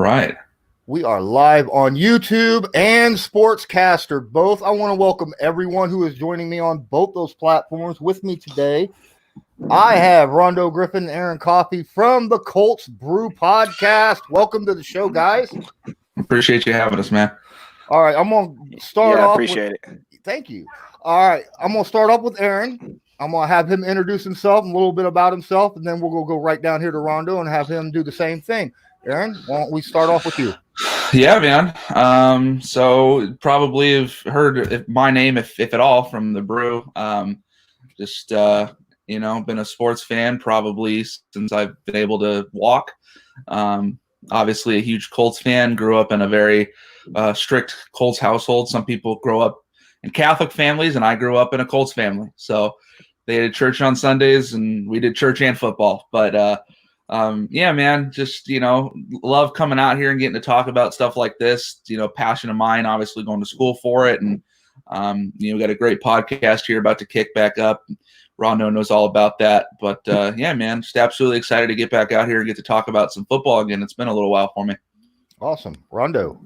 right. We are live on YouTube and Sportscaster both. I want to welcome everyone who is joining me on both those platforms. With me today, I have Rondo Griffin and Aaron Coffey from the Colts Brew Podcast. Welcome to the show, guys. Appreciate you having us, man. All right, I'm going to start off. Appreciate it. Thank you. All right, I'm going to start off with Aaron. I'm going to have him introduce himself, a little bit about himself, and then we're going to go right down here to Rondo and have him do the same thing. Aaron, why don't we start off with you? Yeah, man. So probably have heard my name, if at all, from the brew. Been a sports fan probably since I've been able to walk. Obviously a huge Colts fan. Grew up in a very strict Colts household. Some people grow up in Catholic families, and I grew up in a Colts family. So they did church on Sundays, and we did church and football. But yeah, man, just, love coming out here and getting to talk about stuff like this, passion of mine, obviously going to school for it. And, we got a great podcast here about to kick back up. Rondo knows all about that. But, yeah, man, just absolutely excited to get back out here and get to talk about some football again. It's been a little while for me. Awesome. Rondo.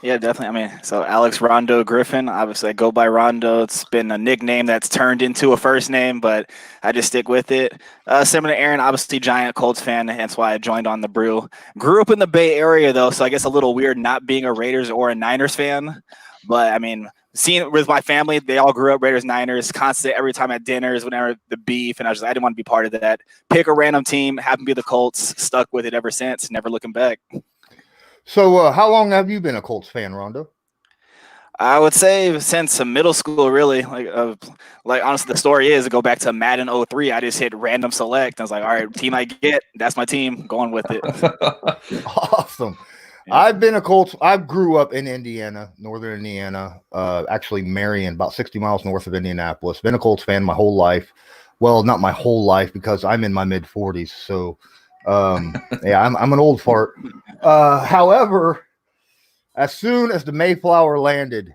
Yeah, definitely. So Alex Rondo Griffin, obviously I go by Rondo. It's been a nickname that's turned into a first name, but I just stick with it. Similar to Aaron, obviously giant Colts fan, that's why I joined on the brew. Grew up in the Bay Area, though, so I guess a little weird not being a Raiders or a Niners fan. But, seeing it with my family, they all grew up Raiders, Niners, constant every time at dinners, whenever the beef, and I didn't want to be part of that. Pick a random team, happen to be the Colts, stuck with it ever since, never looking back. So how long have you been a Colts fan, Rondo? I would say since middle school, really. Like honestly, the story is to go back to Madden 03. I just hit random select. I was like, all right, team I get, that's my team. Going with it. Awesome. Yeah. I've been a Colts. I grew up in Indiana, northern Indiana, actually Marion, about 60 miles north of Indianapolis. Been a Colts fan my whole life. Well, not my whole life because I'm in my mid-40s. So, yeah, I'm an old fart. However, as soon as the Mayflower landed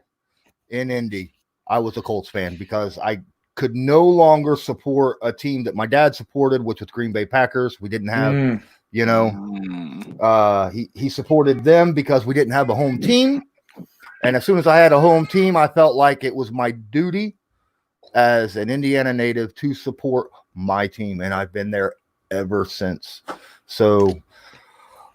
in Indy, I was a Colts fan because I could no longer support a team that my dad supported, which was Green Bay Packers. We didn't have, he supported them because we didn't have a home team. And as soon as I had a home team, I felt like it was my duty as an Indiana native to support my team. And I've been there ever since. So,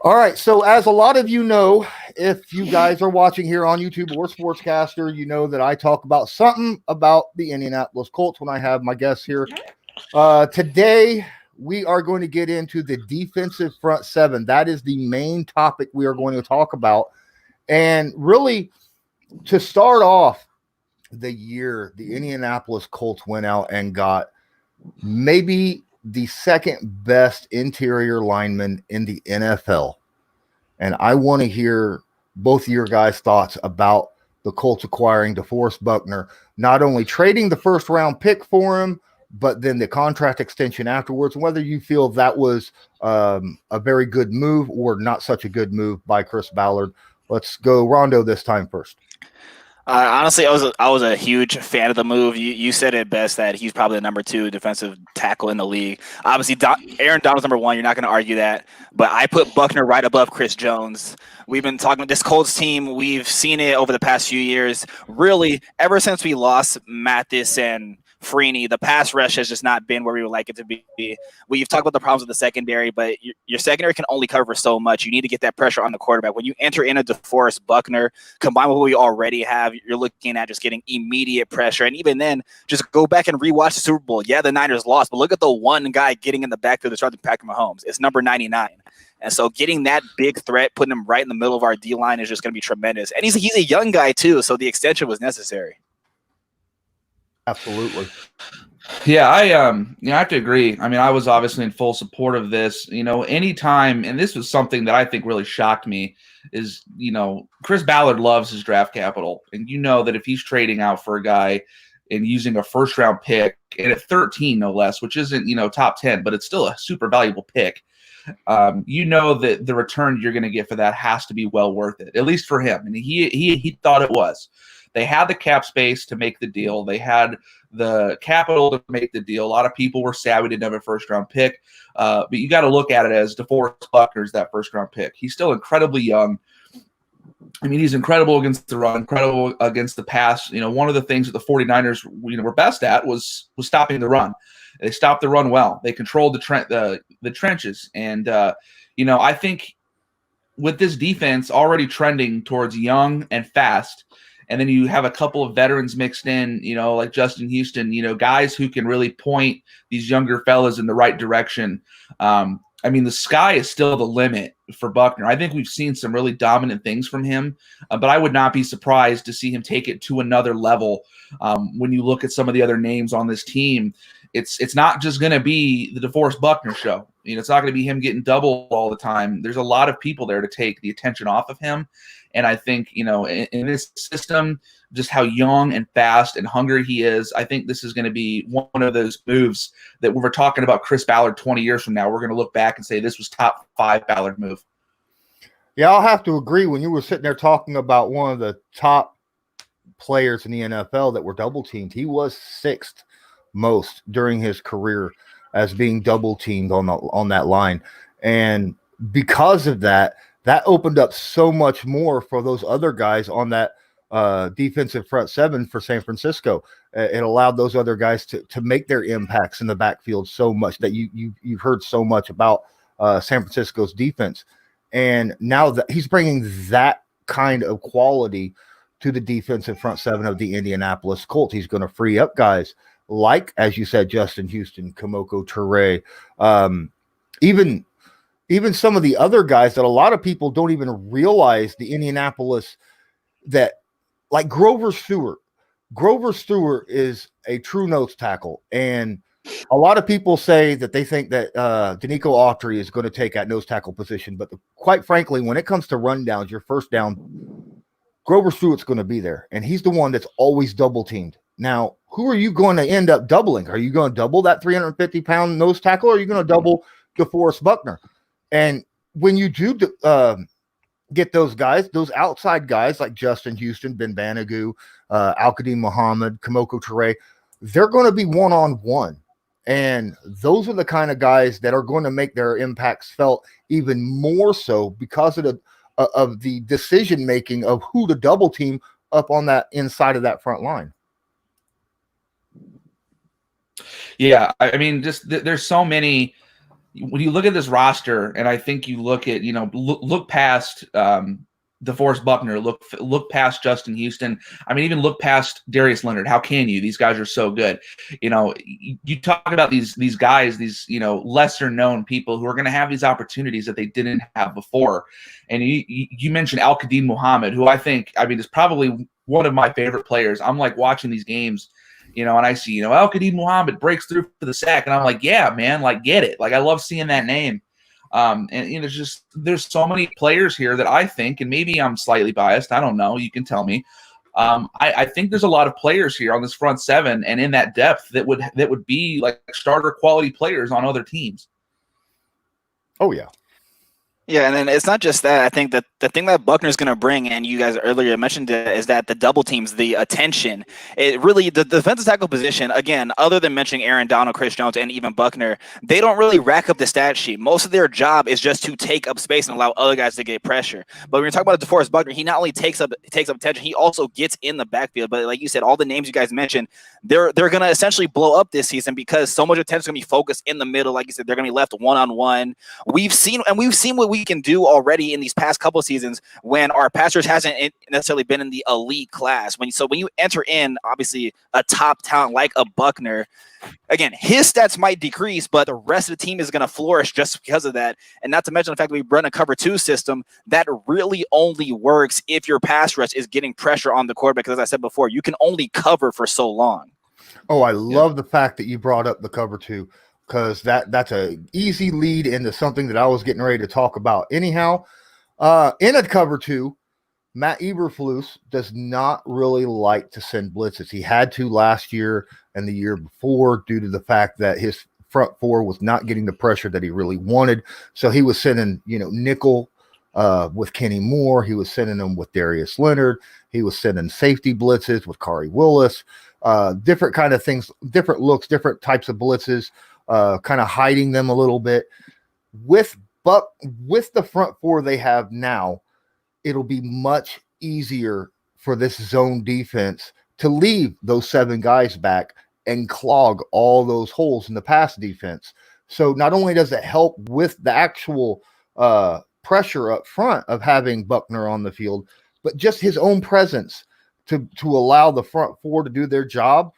all right. So as a lot of you know, if you guys are watching here on YouTube or Sportscaster, you know that I talk about something about the Indianapolis Colts when I have my guests here. Today, we are going to get into the defensive front seven. That is the main topic we are going to talk about. And really, to start off the year, the Indianapolis Colts went out and got maybe the second best interior lineman in the NFL. And I want to hear both of your guys' thoughts about the Colts acquiring Deforest Buckner, not only trading the first round pick for him, but then the contract extension afterwards, whether you feel that was a very good move or not such a good move by Chris Ballard. Let's go Rondo this time first. Honestly, I was a huge fan of the move. You said it best that he's probably the number 2 defensive tackle in the league. Obviously, Aaron Donald's number 1. You're not going to argue that. But I put Buckner right above Chris Jones. We've been talking about this Colts team. We've seen it over the past few years. Really, ever since we lost Mathis and Freeney, the pass rush has just not been where we would like it to be. We've talked about the problems with the secondary, but your secondary can only cover so much. You need to get that pressure on the quarterback. When you enter in a DeForest Buckner, combined with what we already have, you're looking at just getting immediate pressure. And even then, just go back and rewatch the Super Bowl. Yeah, the Niners lost, but look at the one guy getting in the backfield to start the Patrick Mahomes. It's number 99. And so getting that big threat, putting him right in the middle of our D-line is just going to be tremendous. And he's a young guy, too, so the extension was necessary. Absolutely. Yeah, I have to agree. I was obviously in full support of this. Anytime, and this was something that I think really shocked me, is, Chris Ballard loves his draft capital. And that if he's trading out for a guy and using a first round pick, and at 13 no less, which isn't, top 10, but it's still a super valuable pick. That the return you're going to get for that has to be well worth it, at least for him. And he thought it was. They had the cap space to make the deal. They had the capital to make the deal. A lot of people were sad we didn't have a first-round pick, but you got to look at it as Deforest Buckner is that first-round pick. He's still incredibly young. I mean, he's incredible against the run, incredible against the pass. One of the things that the 49ers were best at was stopping the run. They stopped the run well. They controlled the trenches. And, I think with this defense already trending towards young and fast, and then you have a couple of veterans mixed in, like Justin Houston, guys who can really point these younger fellas in the right direction. The sky is still the limit for Buckner. I think we've seen some really dominant things from him, but I would not be surprised to see him take it to another level. When you look at some of the other names on this team, it's not just going to be the DeForest Buckner show. It's not going to be him getting doubled all the time. There's a lot of people there to take the attention off of him. And I think, in this system, just how young and fast and hungry he is, I think this is going to be one of those moves that when we're talking about Chris Ballard 20 years from now, we're going to look back and say this was top 5 Ballard move. Yeah, I'll have to agree. When you were sitting there talking about one of the top players in the NFL that were double teamed, he was 6th most during his career as being double teamed on that line. And because of that opened up so much more for those other guys on that defensive front seven for San Francisco. It allowed those other guys to make their impacts in the backfield so much that you've heard so much about San Francisco's defense. And now that he's bringing that kind of quality to the defensive front seven of the Indianapolis Colts, he's going to free up guys like, as you said, Justin Houston, Kemoko Turay, even some of the other guys that a lot of people don't even realize the Indianapolis that, like Grover Stewart. Grover Stewart is a true nose tackle. And a lot of people say that they think that Denico Autry is going to take that nose tackle position. But quite frankly, when it comes to rundowns, your first down, Grover Stewart's going to be there. And he's the one that's always double teamed. Now, who are you going to end up doubling? Are you going to double that 350-pound nose tackle, or are you going to double DeForest Buckner? And when you do get those guys, those outside guys like Justin Houston, Ben Banogu, Qaeda Muhammad, Kamoko Toure, they're going to be one-on-one. And those are the kind of guys that are going to make their impacts felt even more so because of the decision-making of who to double team up on that inside of that front line. Yeah, just there's so many. When you look at this roster, and I think you look at, look past DeForest Buckner, look past Justin Houston. Even look past Darius Leonard. How can you? These guys are so good. You talk about these guys, these lesser known people who are going to have these opportunities that they didn't have before. And you mentioned Qaeda Muhammad, who I think is probably one of my favorite players. I'm like watching these games. And I see, Qaeda Muhammad breaks through for the sack. And I'm like, yeah, man, like, get it. Like, I love seeing that name. There's so many players here that I think, and maybe I'm slightly biased, I don't know, you can tell me. I think there's a lot of players here on this front seven and in that depth that would be like starter quality players on other teams. Oh, yeah. Yeah, and then it's not just that. I think that the thing that Buckner's going to bring, and you guys earlier mentioned it, is that the double teams, the attention. It really, the defensive tackle position, again, other than mentioning Aaron Donald, Chris Jones, and even Buckner, they don't really rack up the stat sheet. Most of their job is just to take up space and allow other guys to get pressure. But when you're talking about DeForest Buckner, he not only takes up attention, he also gets in the backfield. But like you said, all the names you guys mentioned, they're going to essentially blow up this season because so much attention is going to be focused in the middle. Like you said, they're going to be left one-on-one. We've seen what we can do already in these past couple of seasons when our passers hasn't necessarily been in the elite class. When you enter in, obviously, a top talent like a Buckner, again, his stats might decrease, but the rest of the team is going to flourish just because of that. And not to mention the fact that we run a cover 2 system that really only works if your pass rush is getting pressure on the quarterback. Because as I said before, you can only cover for so long. Oh, I love the fact that you brought up the cover 2. Because that's a easy lead into something that I was getting ready to talk about. Anyhow, in a cover 2, Matt Eberflus does not really like to send blitzes. He had to last year and the year before due to the fact that his front 4 was not getting the pressure that he really wanted. So he was sending, nickel with Kenny Moore. He was sending them with Darius Leonard. He was sending safety blitzes with Kari Willis. Different kind of things, different looks, different types of blitzes, kind of hiding them a little bit. With the front four they have now, it'll be much easier for this zone defense to leave those 7 guys back and clog all those holes in the pass defense. So not only does it help with the actual pressure up front of having Buckner on the field, but just his own presence to allow the front four to do their job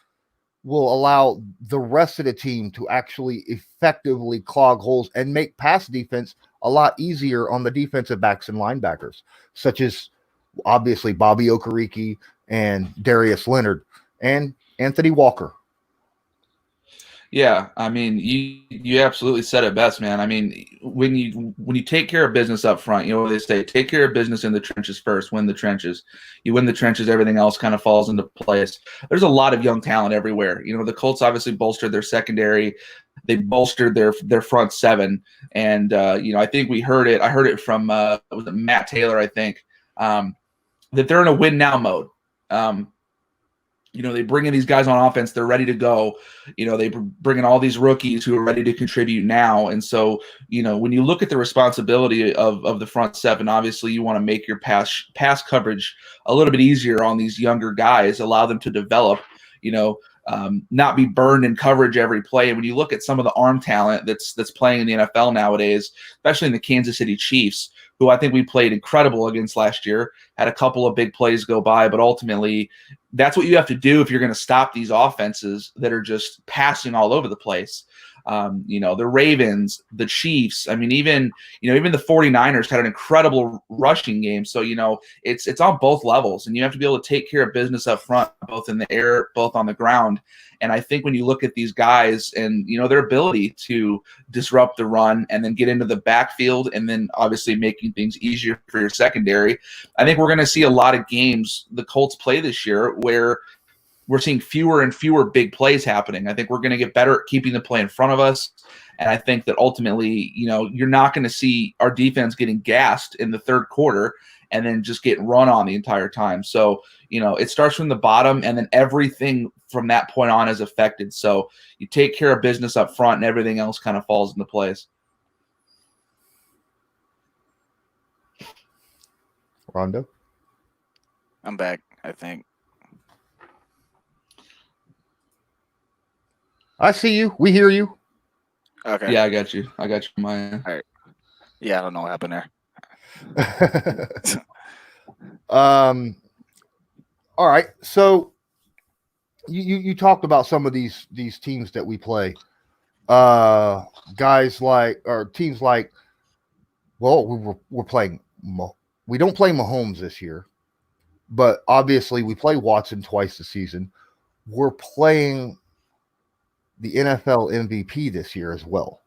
will allow the rest of the team to actually effectively clog holes and make pass defense a lot easier on the defensive backs and linebackers, such as obviously Bobby Okereke and Darius Leonard and Anothony Walker. Yeah, I mean, you absolutely said it best, man. I mean, when you take care of business up front, you know what they say, take care of business in the trenches first, win the trenches. You win the trenches, everything else kind of falls into place. There's a lot of young talent everywhere. You know, the Colts obviously bolstered their secondary. They bolstered their front 7. And, you know, I think I heard it from was it Matt Taylor, I think, that they're in a win now mode. You know, they bring in these guys on offense. They're ready to go. You know, they bring in all these rookies who are ready to contribute now. And so, you know, when you look at the responsibility of the front 7, obviously you want to make your pass coverage a little bit easier on these younger guys, allow them to develop, you know, not be burned in coverage every play. And when you look at some of the arm talent that's playing in the NFL nowadays, especially in the Kansas City Chiefs, who I think we played incredible against last year, had a couple of big plays go by, but ultimately that's what you have to do if you're going to stop these offenses that are just passing all over the place. You know, the Ravens, the Chiefs, I mean, even the 49ers had an incredible rushing game. So, you know, it's on both levels, and you have to be able to take care of business up front, both in the air, both on the ground. And I think when you look at these guys and, you know, their ability to disrupt the run and then get into the backfield and then obviously making things easier for your secondary, I think we're going to see a lot of games the Colts play this year where we're seeing fewer and fewer big plays happening. I think we're going to get better at keeping the play in front of us. And I think that ultimately, you know, you're not going to see our defense getting gassed in the third quarter and then just get run on the entire time. So, you know, it starts from the bottom and then everything from that point on is affected. So you take care of business up front and everything else kind of falls into place. Rondo? I'm back, I think. I see you. We hear you. Okay. Yeah, I got you. I got you on my end. All right. Yeah, I don't know what happened there. All right. So you talked about some of these teams that we play. Guys like, or teams like, well, we're playing. We don't play Mahomes this year, but obviously we play Watson twice this season. We're playing the NFL MVP this year as well,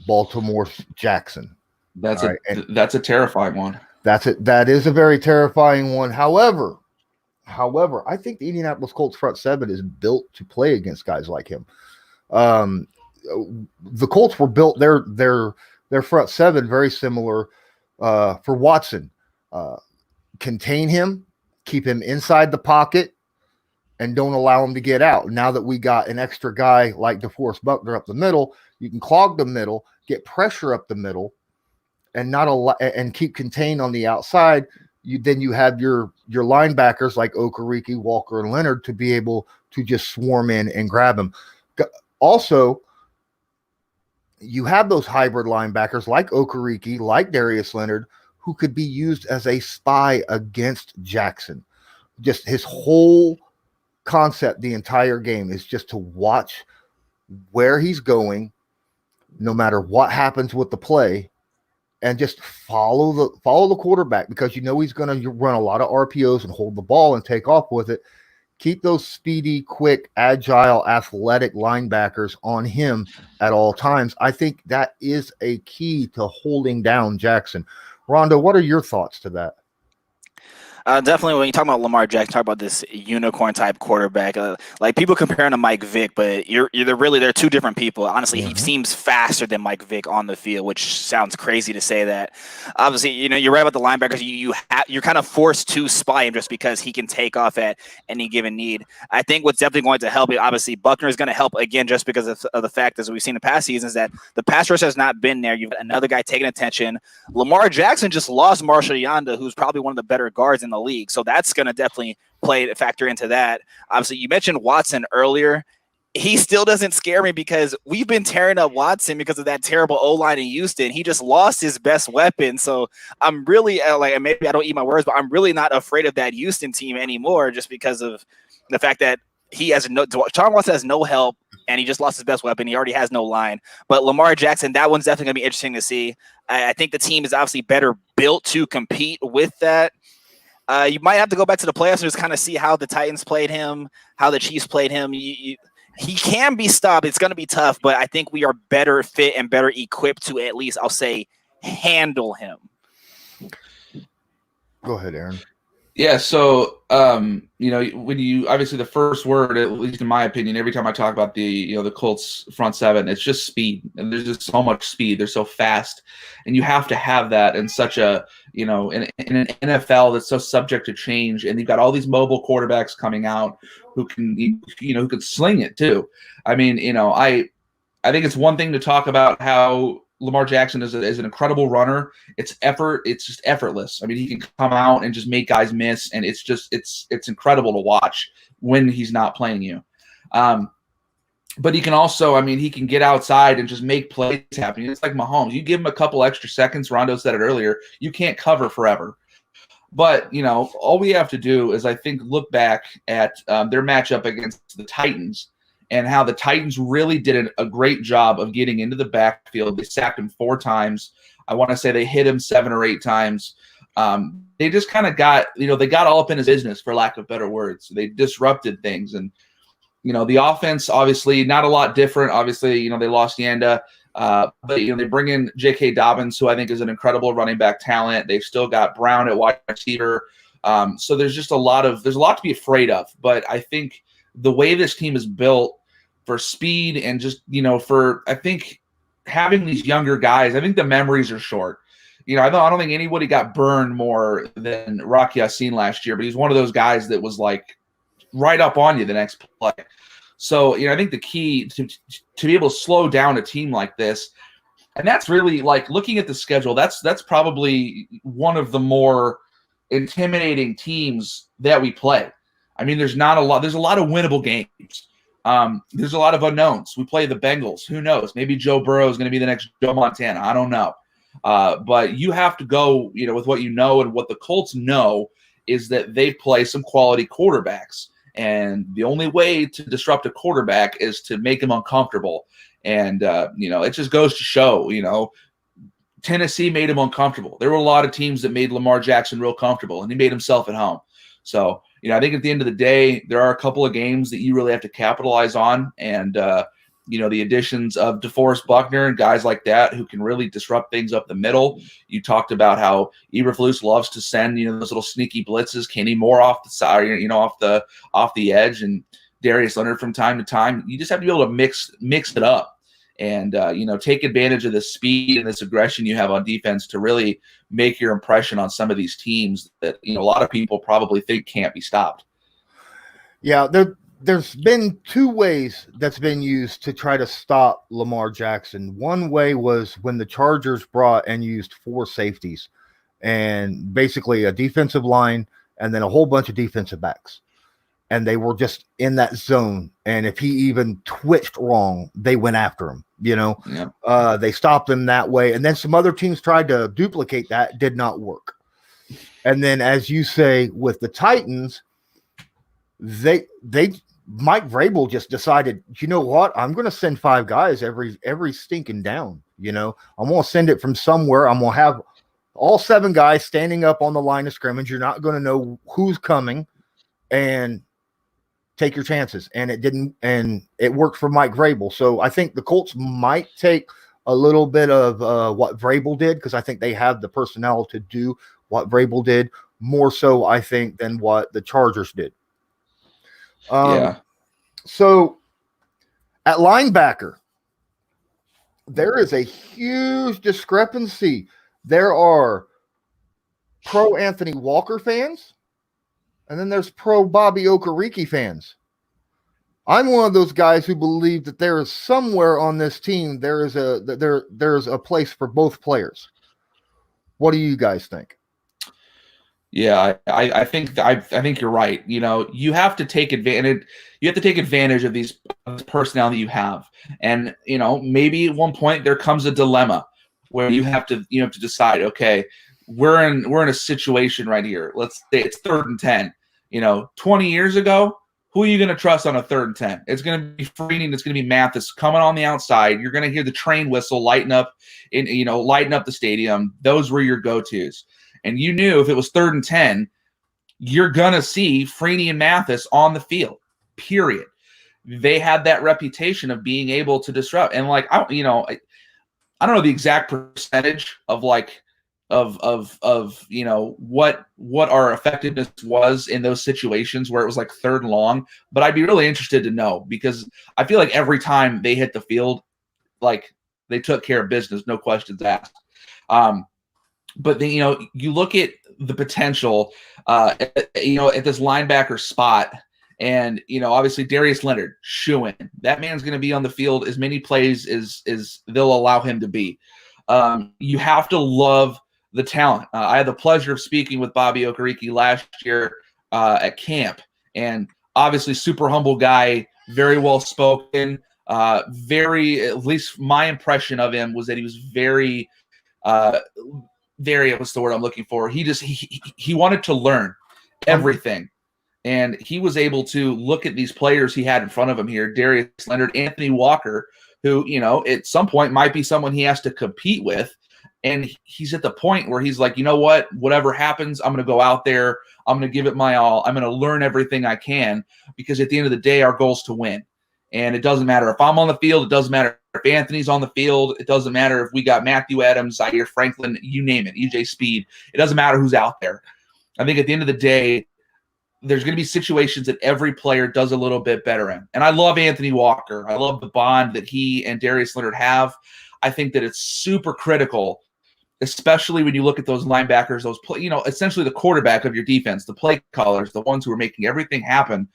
Baltimore Jackson. That's a terrifying one. That is a very terrifying one. However, I think the Indianapolis Colts front 7 is built to play against guys like him. The Colts were built their front 7 very similar for Watson. Contain him, keep him inside the pocket, and don't allow him to get out. Now that we got an extra guy like Deforest Buckner up the middle, you can clog the middle, get pressure up the middle, and and keep contained on the outside. Then you have your linebackers like Okereke, Walker, and Leonard to be able to just swarm in and grab him. Also, you have those hybrid linebackers like Okereke, like Darius Leonard, who could be used as a spy against Jackson. Just his whole concept the entire game is just to watch where he's going, no matter what happens with the play, and just follow the quarterback, because you know he's going to run a lot of RPOs and hold the ball and take off with it. Keep those speedy, quick, agile, athletic linebackers on him at all times. I think that is a key to holding down Jackson. Rondo, what are your thoughts to that? Definitely, when you talk about Lamar Jackson, talk about this unicorn type quarterback. Like people comparing to Mike Vick, but they're two different people. Honestly, he seems faster than Mike Vick on the field, which sounds crazy to say that. Obviously, you're right about the linebackers. You're kind of forced to spy him just because he can take off at any given need. I think what's definitely going to help you, obviously, Buckner is going to help again just because of the fact, as we've seen in past seasons, that the pass rush has not been there. You've got another guy taking attention. Lamar Jackson just lost Marshall Yanda, who's probably one of the better guards in the league. So that's going to definitely factor into that. Obviously, you mentioned Watson earlier. He still doesn't scare me because we've been tearing up Watson because of that terrible O-line in Houston. He just lost his best weapon. So I'm really maybe I don't eat my words, but I'm really not afraid of that Houston team anymore just because of the fact that Deshaun Watson has no help and he just lost his best weapon. He already has no line. But Lamar Jackson, that one's definitely going to be interesting to see. I think the team is obviously better built to compete with that. You might have to go back to the playoffs and just kind of see how the Titans played him, how the Chiefs played him. He can be stopped. It's going to be tough, but I think we are better fit and better equipped to at least, I'll say, handle him. Go ahead, Aaron. Yeah, so when you obviously the first word, at least in my opinion, every time I talk about the Colts front seven, it's just speed, and there's just so much speed. They're so fast, and you have to have that in such a in an NFL that's so subject to change, and you've got all these mobile quarterbacks coming out who can who could sling it too. I mean, I think it's one thing to talk about how Lamar Jackson is an incredible runner. It's just effortless. I mean, he can come out and just make guys miss, and it's incredible to watch when he's not playing you. But he can also, he can get outside and just make plays happen. It's like Mahomes. You give him a couple extra seconds. Rondo said it earlier. You can't cover forever. But, all we have to do is, I think, look back at their matchup against the Titans and how the Titans really did a great job of getting into the backfield. They sacked him 4 times. I want to say they hit him 7 or 8 times. They just kind of got, they got all up in his business, for lack of better words. They disrupted things. And, the offense, obviously, not a lot different. Obviously, they lost Yanda. But, they bring in J.K. Dobbins, who I think is an incredible running back talent. They've still got Brown at wide receiver. So there's just a lot to be afraid of. But I think the way this team is built for speed and just, I think having these younger guys, I think the memories are short. I don't think anybody got burned more than Rock Ya-Sin last year, but he's one of those guys that was like right up on you the next play. So, I think the key to be able to slow down a team like this, and that's really like looking at the schedule, that's probably one of the more intimidating teams that we play. There's a lot of winnable games. There's a lot of unknowns. We play the Bengals. Who knows? Maybe Joe Burrow is going to be the next Joe Montana. I don't know. But you have to go, with what you know, and what the Colts know is that they play some quality quarterbacks. And the only way to disrupt a quarterback is to make him uncomfortable. And, it just goes to show, Tennessee made him uncomfortable. There were a lot of teams that made Lamar Jackson real comfortable, and he made himself at home. So, I think at the end of the day, there are a couple of games that you really have to capitalize on. And, the additions of Deforest Buckner and guys like that who can really disrupt things up the middle. You talked about how Eberflus loves to send, those little sneaky blitzes. Kenny Moore off the side, off the edge, and Darius Leonard from time to time. You just have to be able to mix it up and, take advantage of the speed and this aggression you have on defense to really make your impression on some of these teams that, a lot of people probably think can't be stopped. Yeah, there's been 2 ways that's been used to try to stop Lamar Jackson. One way was when the Chargers brought and used 4 safeties and basically a defensive line and then a whole bunch of defensive backs. And they were just in that zone. And if he even twitched wrong, they went after him, Yeah. They stopped him that way. And then some other teams tried to duplicate that. Did not work. And then, as you say, with the Titans, Mike Vrabel just decided, you know what? I'm going to send 5 guys every stinking down. I'm going to send it from somewhere. I'm going to have all 7 guys standing up on the line of scrimmage. You're not going to know who's coming, and take your chances. And it didn't, and it worked for Mike Vrabel. So I think the Colts might take a little bit of what Vrabel did, because I think they have the personnel to do what Vrabel did, more so, I think, than what the Chargers did. So at linebacker, there is a huge discrepancy. There are pro Anothony Walker fans, and then there's pro Bobby Okereke fans. I'm one of those guys who believe that there is somewhere on this team there's a place for both players. What do you guys think? Yeah, I think you're right. You have to take advantage. You have to take advantage of these personnel that you have, and maybe at one point there comes a dilemma where you have to decide. Okay, we're in a situation right here. Let's say it's 3rd and 10. 20 years ago, who are you going to trust on a 3rd and 10? It's going to be Freeney. It's going to be Mathis coming on the outside. You're going to hear the train whistle lighten up the stadium. Those were your go-tos. And you knew if it was 3rd and 10, you're going to see Freeney and Mathis on the field, period. They had that reputation of being able to disrupt. And I don't know the exact percentage of what our effectiveness was in those situations where it was 3rd and long, but I'd be really interested to know, because I feel like every time they hit the field, they took care of business, no questions asked. But then, you look at the potential, at this linebacker spot, and, obviously Darius Leonard, shoo-in. That man's going to be on the field as many plays as they'll allow him to be. You have to love the talent. I had the pleasure of speaking with Bobby Okereke last year at camp, and obviously super humble guy, very well-spoken, at least my impression of him was that he was very what's the word I'm looking for? He wanted to learn everything. And he was able to look at these players he had in front of him here, Darius Leonard, Anothony Walker, who, at some point might be someone he has to compete with. And he's at the point where he's like, whatever happens, I'm going to go out there. I'm going to give it my all. I'm going to learn everything I can, because at the end of the day, our goal is to win. And it doesn't matter if I'm on the field. It doesn't matter if Anthony's on the field. It doesn't matter if we got Matthew Adams, Zaire Franklin, you name it, EJ Speed. It doesn't matter who's out there. I think at the end of the day, there's going to be situations that every player does a little bit better in. And I love Anothony Walker. I love the bond that he and Darius Leonard have. I think that it's super critical, especially when you look at those linebackers, essentially the quarterback of your defense, the play callers, the ones who are making everything happen.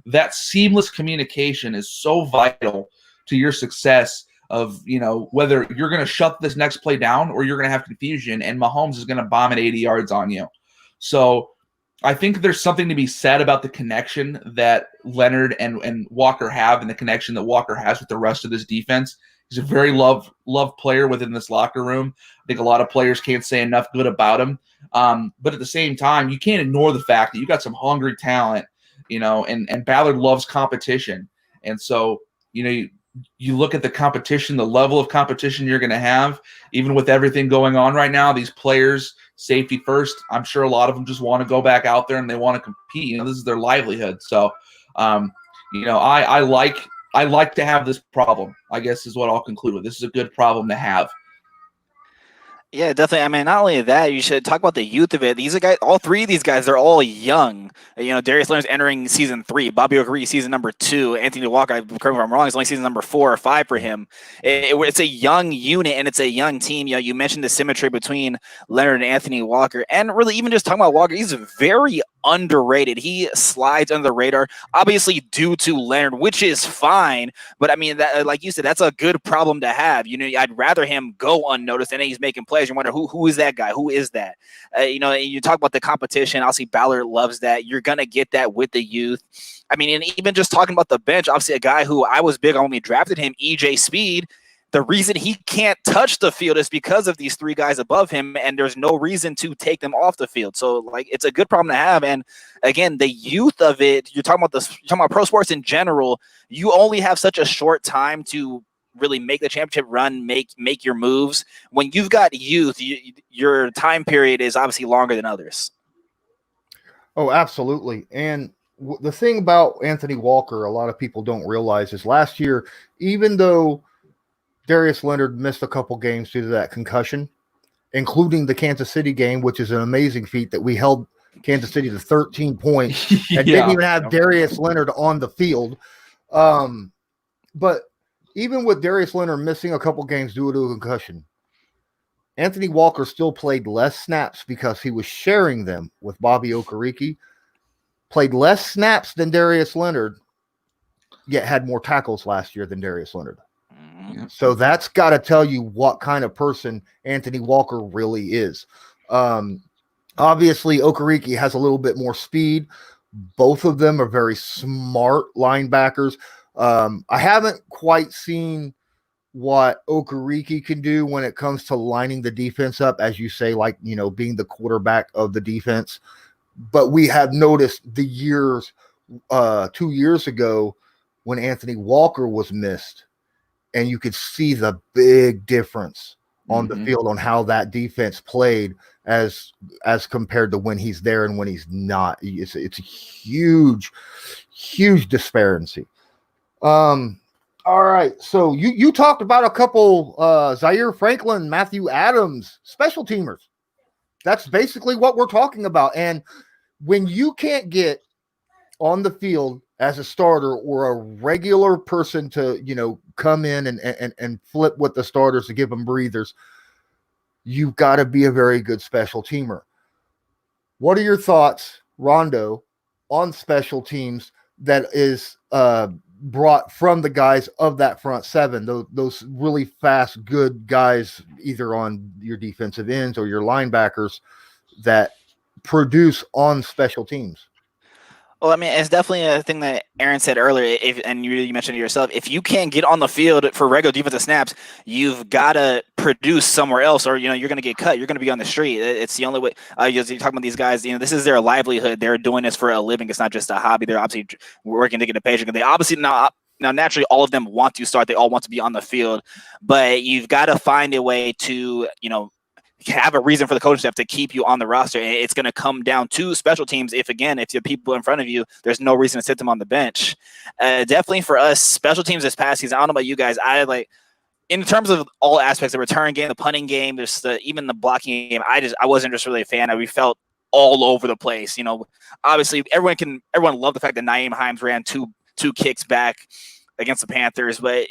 That seamless communication is so vital to your success of, whether you're going to shut this next play down or you're going to have confusion and Mahomes is going to bomb at 80 yards on you. So I think there's something to be said about the connection that Leonard and Walker have, and the connection that Walker has with the rest of this defense. He's a very loved player within this locker room. I think a lot of players can't say enough good about him. But at the same time, you can't ignore the fact that you got some hungry talent, and Ballard loves competition. And so, you look at the competition, the level of competition you're going to have, even with everything going on right now, these players, safety first, I'm sure a lot of them just want to go back out there and they want to compete. This is their livelihood. So, I like to have this problem, I guess is what I'll conclude with. This is a good problem to have. Yeah, definitely. I mean, not only that, you should talk about the youth of it. These are guys, all three of these guys, they're all young. Darius Leonard's entering season 3, Bobby Okereke season number 2, Anothony Walker, correct me if I'm wrong, is only season number 4 or 5 for him. It's a young unit and it's a young team. You mentioned the symmetry between Leonard and Anothony Walker, and really even just talking about Walker, he's very underrated. He slides under the radar, obviously due to Leonard, which is fine. But I mean, that, like you said, that's a good problem to have. I'd rather him go unnoticed, and then he's making plays. You wonder who is that guy? Who is that? You talk about the competition. Obviously, Ballard loves that. You're gonna get that with the youth. I mean, and even just talking about the bench, obviously a guy who I was big on when we drafted him, EJ Speed. The reason he can't touch the field is because of these 3 guys above him, and there's no reason to take them off the field. So, it's a good problem to have. And again, the youth of it, you're talking about pro sports in general. You only have such a short time to really make the championship run, make your moves. When you've got youth, your time period is obviously longer than others. Oh, absolutely. And the thing about Anothony Walker, a lot of people don't realize is last year, even though Darius Leonard missed a couple games due to that concussion, including the Kansas City game, which is an amazing feat that we held Kansas City to 13 points and didn't even have Darius Leonard on the field. But even with Darius Leonard missing a couple games due to a concussion, Anothony Walker still played less snaps because he was sharing them with Bobby Okereke, played less snaps than Darius Leonard, yet had more tackles last year than Darius Leonard. So that's got to tell you what kind of person Anothony Walker really is. Obviously, Okereke has a little bit more speed. Both of them are very smart linebackers. I haven't quite seen what Okereke can do when it comes to lining the defense up, as you say, like, being the quarterback of the defense. But we have noticed the years, 2 years ago, when Anothony Walker was missed, and you could see the big difference on the field on how that defense played as compared to when he's there and when he's not. It's a huge disparity. All right, so you talked about a couple Zaire Franklin, Matthew Adams, special teamers. That's basically what we're talking about. And when you can't get on the field as a starter or a regular person to come in and flip with the starters to give them breathers, you've got to be a very good special teamer. What are your thoughts, Rondo, on special teams that is brought from the guys of that front seven, those really fast, good guys, either on your defensive ends or your linebackers that produce on special teams? Well, I mean, it's definitely a thing that Aaron said earlier, and you mentioned it yourself. If you can't get on the field for regular defensive snaps, you've got to produce somewhere else, or you're going to get cut. You're going to be on the street. It's the only way. You're talking about these guys. This is their livelihood. They're doing this for a living. It's not just a hobby. They're obviously working to get a paycheck. They obviously now naturally all of them want to start. They all want to be on the field, but you've got to find a way to have a reason for the coaching staff to keep you on the roster. It's going to come down to special teams. If the people in front of you, there's no reason to sit them on the bench. Definitely for us, special teams this past season, I don't know about you guys, in terms of all aspects, the return game, the punting game, there's even the blocking game, I wasn't just really a fan. We felt all over the place. Obviously everyone loved the fact that Nyheim Hines ran two kicks back against the Panthers, but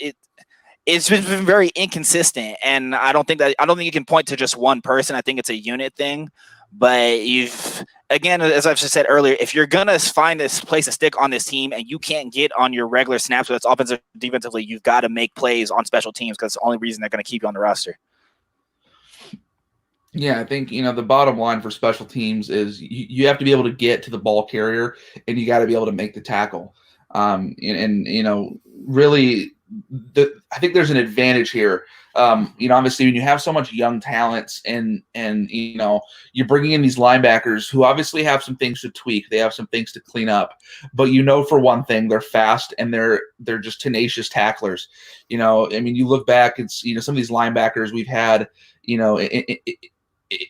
it's been very inconsistent, and I don't think you can point to just one person. I think it's a unit thing. But again, as I've just said earlier, if you're gonna find this place to stick on this team and you can't get on your regular snaps, whether it's offensive or defensively, you've got to make plays on special teams because it's the only reason they're going to keep you on the roster. Yeah, I think the bottom line for special teams is you have to be able to get to the ball carrier, and you got to be able to make the tackle. Really, I think there's an advantage here. Obviously, when you have so much young talents and you're bringing in these linebackers who obviously have some things to tweak, they have some things to clean up, but for one thing, they're fast and they're just tenacious tacklers. You look back, it's some of these linebackers we've had,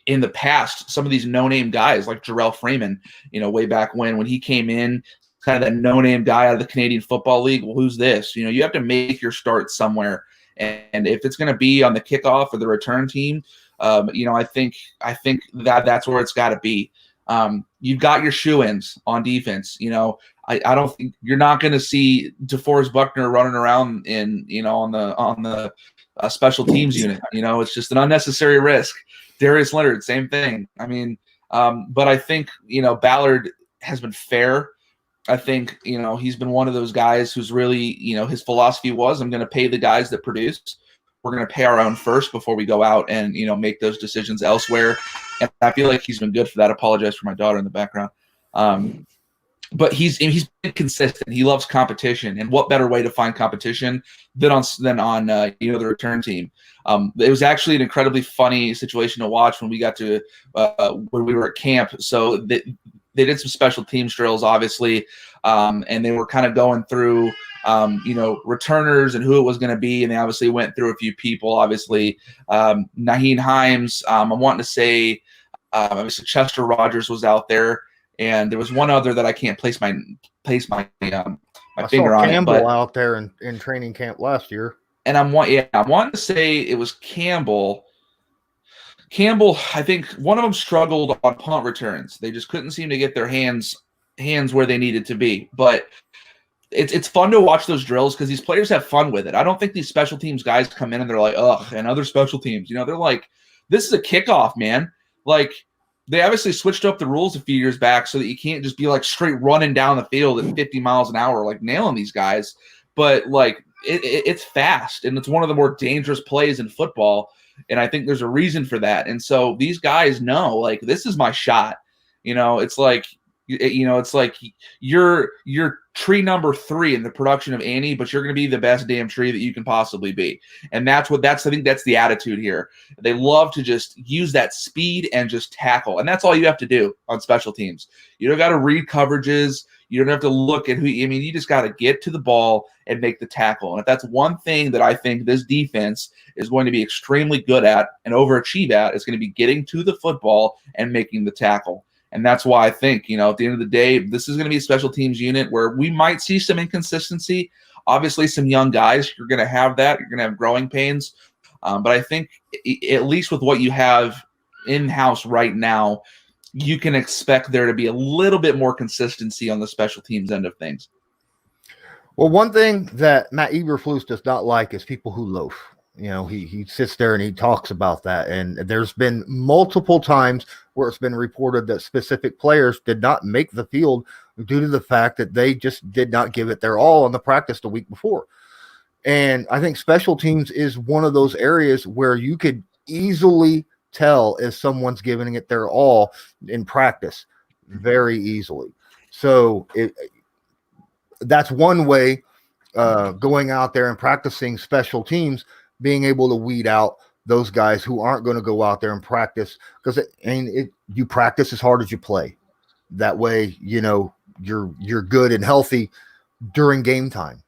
in the past, some of these no-name guys like Jarrell Freeman, way back when he came in, kind of that no-name guy out of the Canadian Football League. Well, who's this? You have to make your start somewhere, and if it's going to be on the kickoff or the return team, I think that's where it's got to be. You've got your shoe-ins on defense. I don't think you're not going to see Deforest Buckner running around on the special teams unit. It's just an unnecessary risk. Darius Leonard, same thing. But I think Ballard has been fair. I think, he's been one of those guys who's really, his philosophy was, I'm going to pay the guys that produce. We're going to pay our own first before we go out and, make those decisions elsewhere. And I feel like he's been good for that. I apologize for my daughter in the background. But he's been consistent. He loves competition. And what better way to find competition than on the return team? It was actually an incredibly funny situation to watch when we got to when we were at camp. So they did some special teams drills, obviously, and they were kind of going through, returners and who it was going to be. And they obviously went through a few people, obviously. Nyheim Hines, I'm wanting to say, obviously Chester Rogers was out there. And there was one other that I can't place my finger on. Campbell out there in training camp last year. And I'm wanting to say it was Campbell. Campbell, I think one of them struggled on punt returns. They just couldn't seem to get their hands where they needed to be. But it's fun to watch those drills because these players have fun with it. I don't think these special teams guys come in and they're like, ugh, and other special teams. They're like, this is a kickoff, man. Like, they obviously switched up the rules a few years back so that you can't just be like straight running down the field at 50 miles an hour, like nailing these guys. But like it's fast, and it's one of the more dangerous plays in football. And I think there's a reason for that. And so these guys know, like, this is my shot. It's like, it's like you're tree number 3 in the production of Annie, but you're going to be the best damn tree that you can possibly be. And I think that's the attitude here. They love to just use that speed and just tackle. And that's all you have to do on special teams. You don't got to read coverages. You don't have to look at you just got to get to the ball and make the tackle. And if that's one thing that I think this defense is going to be extremely good at and overachieve at, is going to be getting to the football and making the tackle. And that's why I think, at the end of the day, this is going to be a special teams unit where we might see some inconsistency. Obviously, some young guys, you're going to have that. You're going to have growing pains. But I think at least with what you have in-house right now, you can expect there to be a little bit more consistency on the special teams end of things. Well, one thing that Matt Eberflus does not like is people who loaf. He sits there and he talks about that. And there's been multiple times where it's been reported that specific players did not make the field due to the fact that they just did not give it their all in the practice the week before. And I think special teams is one of those areas where you could easily tell if someone's giving it their all in practice very easily. So that's one way, going out there and practicing special teams, being able to weed out those guys who aren't going to go out there and practice, because you practice as hard as you play. That way, you're good and healthy during game time.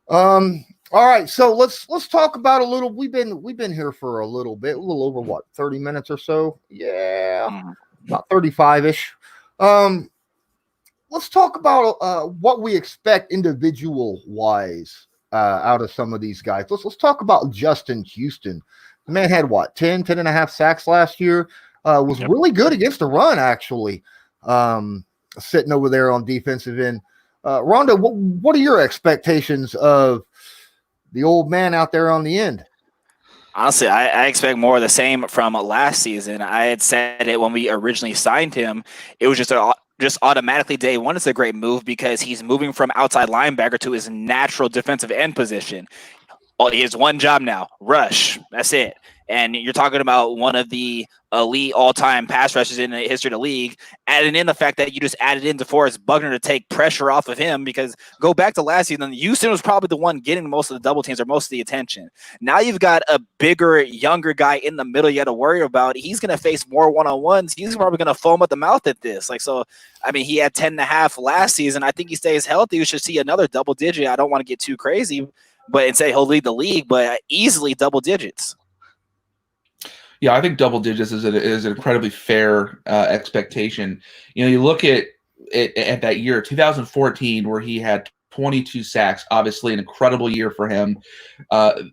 All right, so let's talk about a little. We've been here for a little bit, a little over 30 minutes or so. Yeah, about 35-ish. Let's talk about what we expect individual wise out of some of these guys. Let's talk about Justin Houston. The man had 10 and a half sacks last year. Was really good against the run, actually. Sitting over there on defensive end. Rondo, what are your expectations of the old man out there on the end? Honestly, I expect more of the same from last season. I had said it when we originally signed him. It was just automatically day one. It's a great move because he's moving from outside linebacker to his natural defensive end position. He has one job now: rush. That's it. And you're talking about one of the elite all-time pass rushers in the history of the league, adding in the fact that you just added in Deforest Buckner to take pressure off of him, because go back to last season, Houston was probably the one getting most of the double teams or most of the attention. Now you've got a bigger, younger guy in the middle you got to worry about. He's going to face more one-on-ones. He's probably going to foam at the mouth at this. He had 10 and a half last season. I think he stays healthy. We should see another double digit. I don't want to get too crazy, and say he'll lead the league, but easily double digits. Yeah, I think double digits is an incredibly fair expectation. You look at that year, 2014, where he had 22 sacks, obviously an incredible year for him.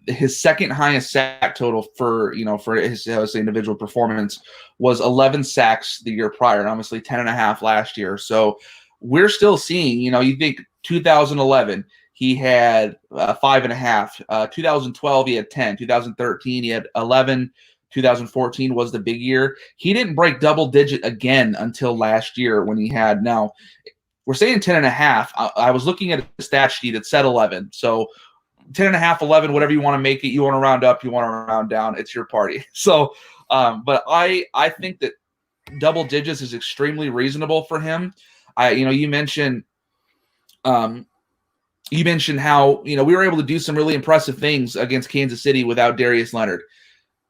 His second highest sack total for his individual performance was 11 sacks the year prior, and obviously 10 and a half last year. So we're still seeing, you think 2011, he had 5.5. 2012, he had 10. 2013, he had 11. 2014 was the big year. He didn't break double digit again until last year when he had, now we're saying 10 and a half. I was looking at a stat sheet that said 11. So 10 and a half, 11, whatever you want to make it. You want to round up, you want to round down. It's your party. So, but I think that double digits is extremely reasonable for him. You mentioned how, we were able to do some really impressive things against Kansas City without Darius Leonard.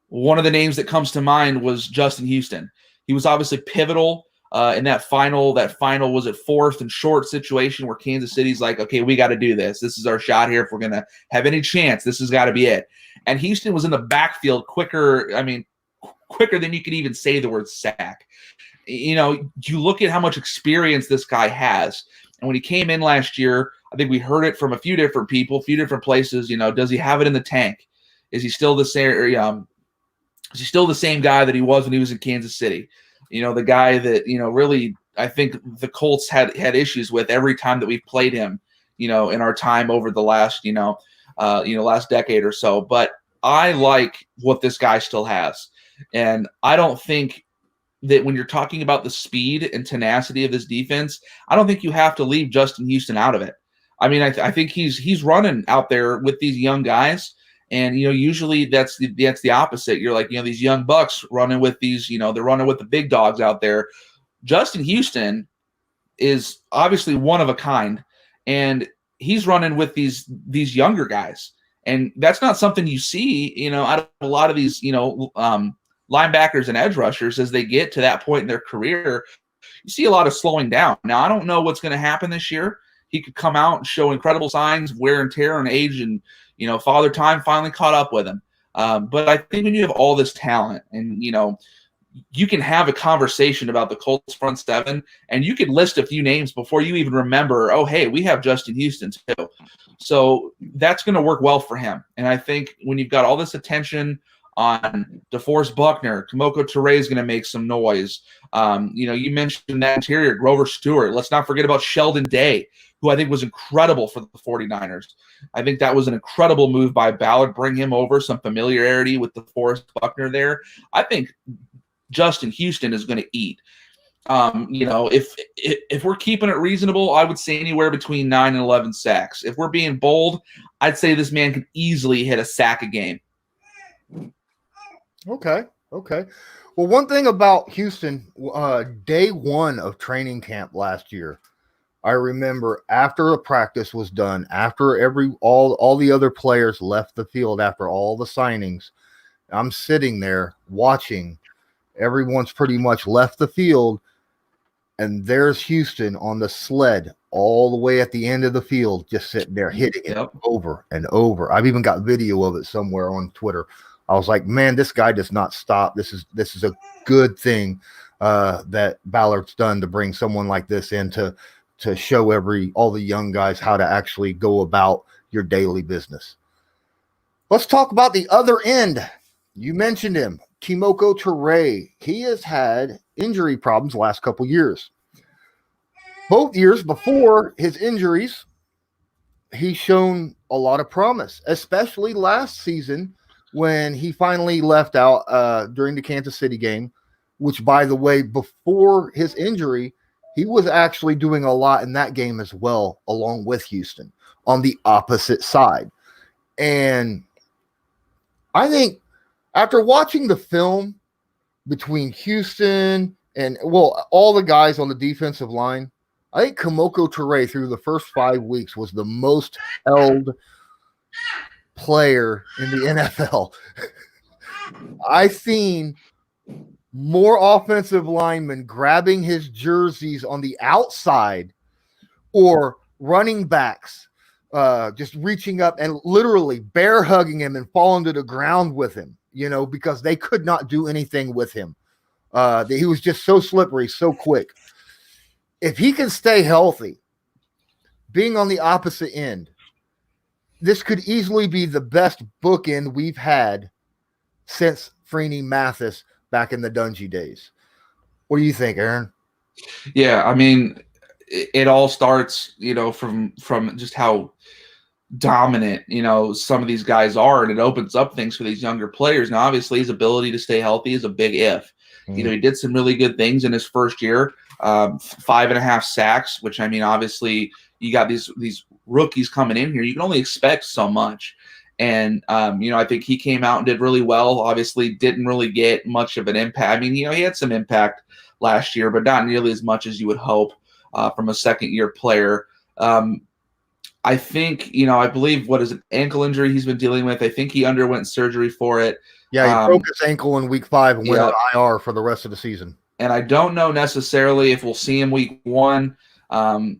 One of the names that comes to mind was Justin Houston. He was obviously pivotal in that final was at fourth and short situation where Kansas City's like, okay, we got to do this. This is our shot here. If we're going to have any chance, this has got to be it. And Houston was in the backfield quicker than you could even say the word sack. You look at how much experience this guy has. And when he came in last year, I think we heard it from a few different people, a few different places. Does he have it in the tank? Is he still the same? Is he still the same guy that he was when he was in Kansas City? The guy that, really I think the Colts had issues with every time that we've played him, in our time over the last, last decade or so. But I like what this guy still has. And I don't think that when you're talking about the speed and tenacity of this defense, I don't think you have to leave Justin Houston out of it. I mean, I think he's running out there with these young guys. And, usually that's the opposite. You're like, these young bucks running with these, they're running with the big dogs out there. Justin Houston is obviously one of a kind, and he's running with these younger guys. And that's not something you see, out of a lot of these, linebackers and edge rushers as they get to that point in their career. You see a lot of slowing down. Now, I don't know what's going to happen this year. He could come out and show incredible signs of wear and tear and age, and Father Time finally caught up with him. But I think when you have all this talent and, you can have a conversation about the Colts front seven, and you can list a few names before you even remember, oh, hey, we have Justin Houston too. So that's going to work well for him. And I think when you've got all this attention on Deforest Buckner, Kamoko Toure is going to make some noise. You mentioned that interior, Grover Stewart. Let's not forget about Sheldon Day, who I think was incredible for the 49ers. I think that was an incredible move by Ballard, bring him over, some familiarity with Deforest Buckner there. I think Justin Houston is going to eat. If we're keeping it reasonable, I would say anywhere between 9 and 11 sacks. If we're being bold, I'd say this man could easily hit a sack a game. Okay. Well, one thing about Houston, day one of training camp last year, I remember after a practice was done, after all the other players left the field, after all the signings, I'm sitting there watching. Everyone's pretty much left the field, and there's Houston on the sled all the way at the end of the field, just sitting there hitting it over and over. I've even got video of it somewhere on Twitter. I was like, man, this guy does not stop. This is a good thing that Ballard's done to bring someone like this in to show all the young guys how to actually go about your daily business. Let's talk about the other end. You mentioned him, Kemoko Turay. He has had injury problems the last couple years. Both years before his injuries, he's shown a lot of promise, especially last season when he finally left out during the Kansas City game, which, by the way, before his injury, he was actually doing a lot in that game as well, along with Houston on the opposite side. And I think after watching the film between Houston and, all the guys on the defensive line, I think Kamoko Toure through the first 5 weeks was the most held player in the NFL. I've seen more offensive linemen grabbing his jerseys on the outside, or running backs just reaching up and literally bear hugging him and falling to the ground with him, because they could not do anything with him. He was just so slippery, so quick. If he can stay healthy, being on the opposite end, this could easily be the best bookend we've had since Freeney Mathis back in the Dungy days. What do you think, Aaron? Yeah, I mean, it all starts, from just how dominant, some of these guys are, and it opens up things for these younger players. Now, obviously, his ability to stay healthy is a big if. Mm-hmm. He did some really good things in his first year, 5.5 sacks, which, I mean, obviously, you got these rookies coming in here. You can only expect so much. And, I think he came out and did really well. Obviously, didn't really get much of an impact. I mean, he had some impact last year, but not nearly as much as you would hope from a second-year player. I think, I believe, what is it, ankle injury he's been dealing with. I think he underwent surgery for it. Yeah, he broke his ankle in week 5 and went on IR for the rest of the season. And I don't know necessarily if we'll see him week 1. God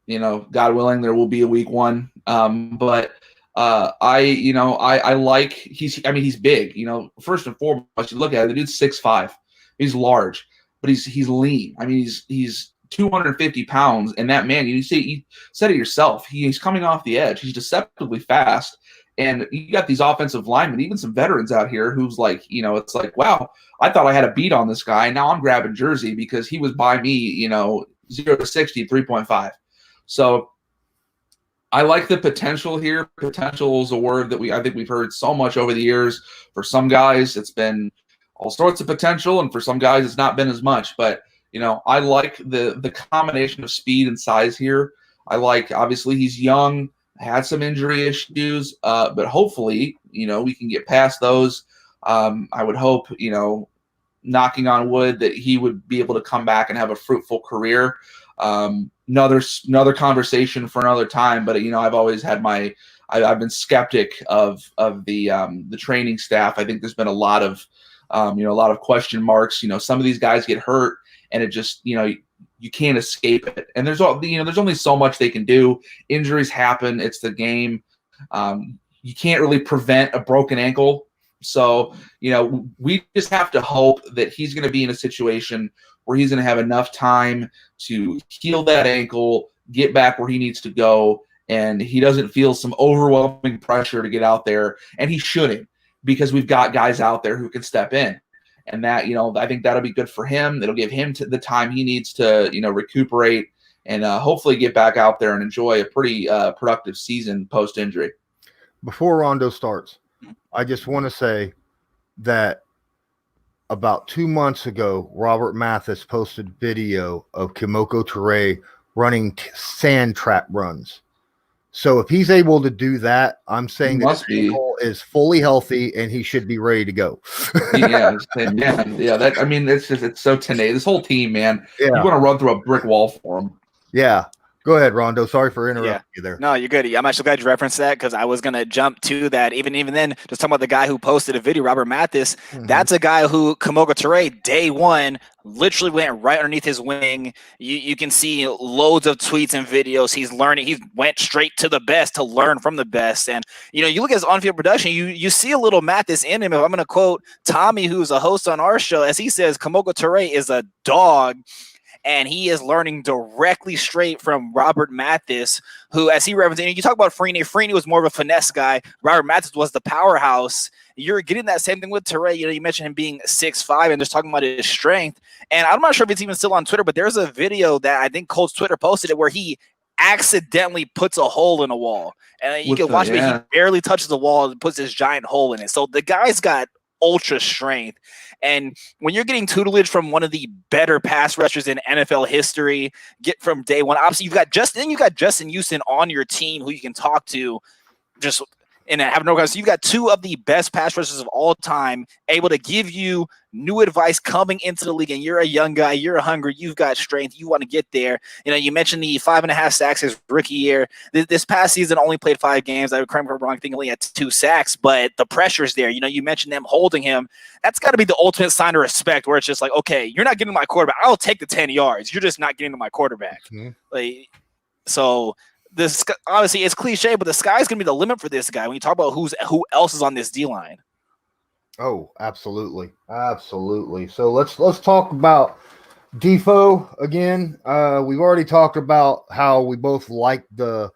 willing, there will be a week 1. But I like he's big. First and foremost, you look at it, the dude's 6'5". He's large, but he's lean. I mean, he's 250 pounds, and that man, you said it yourself. He's coming off the edge. He's deceptively fast, And you got these offensive linemen, even some veterans out here who's like, it's like, wow, I thought I had a beat on this guy. Now I'm grabbing jersey because he was by me, 0 to 60, 3.5. So I like the potential here. Potential is a word that I think we've heard so much over the years. For some guys, it's been all sorts of potential, and for some guys, it's not been as much. But I like the combination of speed and size here. I like, obviously, he's young, had some injury issues, but hopefully, we can get past those. I would hope, knocking on wood, that he would be able to come back and have a fruitful career. Another conversation for another time, but I've always had I've been skeptic of the training staff. I think there's been a lot of question marks. Some of these guys get hurt, and it just you can't escape it. And there's only so much they can do. Injuries happen. It's the game. You can't really prevent a broken ankle. So, we just have to hope that he's going to be in a situation where he's going to have enough time to heal that ankle, get back where he needs to go, and he doesn't feel some overwhelming pressure to get out there. And he shouldn't, because we've got guys out there who can step in. And that, I think that'll be good for him. It'll give him the time he needs to, recuperate and hopefully get back out there and enjoy a pretty productive season post-injury. Before Rondo starts, I just want to say that about 2 months ago, Robert Mathis posted video of Kemoko Turay running sand trap runs. So if he's able to do that, I'm saying that his ankle is fully healthy and he should be ready to go. Yeah. It's so tenacious. This whole team, man, you want to run through a brick wall for him. Yeah. Go ahead, Rondo. Sorry for interrupting you there. No, you're good. I'm actually glad you referenced that, because I was going to jump to that. Even then, just talking about the guy who posted a video, Robert Mathis, that's a guy who Kamoko Toure, day one, literally went right underneath his wing. You can see loads of tweets and videos. He's learning. He went straight to the best to learn from the best. And, you look at his on-field production, you see a little Mathis in him. If I'm going to quote Tommy, who's a host on our show, as he says, Kamoko Toure is a dog. And he is learning directly straight from Robert Mathis, who, as he referenced, you talk about Freeney was more of a finesse guy. Robert Mathis was the powerhouse. You're getting that same thing with Toure. You mentioned him being 6'5", and just talking about his strength. And I'm not sure if it's even still on Twitter, but there's a video that I think Colts Twitter posted it where he accidentally puts a hole in a wall. And you can watch him. He barely touches the wall and puts this giant hole in it. So the guy's got ultra strength. And when you're getting tutelage from one of the better pass rushers in NFL history, get from day one, obviously you've got Justin Houston on your team who you can talk to just and have no guys. So you've got two of the best pass rushers of all time able to give you new advice coming into the league. And you're a young guy, you're hungry, you've got strength, you want to get there. You mentioned the 5.5 sacks his rookie year. This past season only played 5 games. I would correct me if I'm wrong, I think he only had 2 sacks, but the pressure's there. You mentioned them holding him. That's got to be the ultimate sign of respect, where it's just like, okay, you're not getting to my quarterback. I'll take the 10 yards. You're just not getting to my quarterback. So this, obviously it's cliche, but the sky's gonna be the limit for this guy when you talk about who else is on this D line. Oh, absolutely. So let's talk about Defo again. We've already talked about how we both like the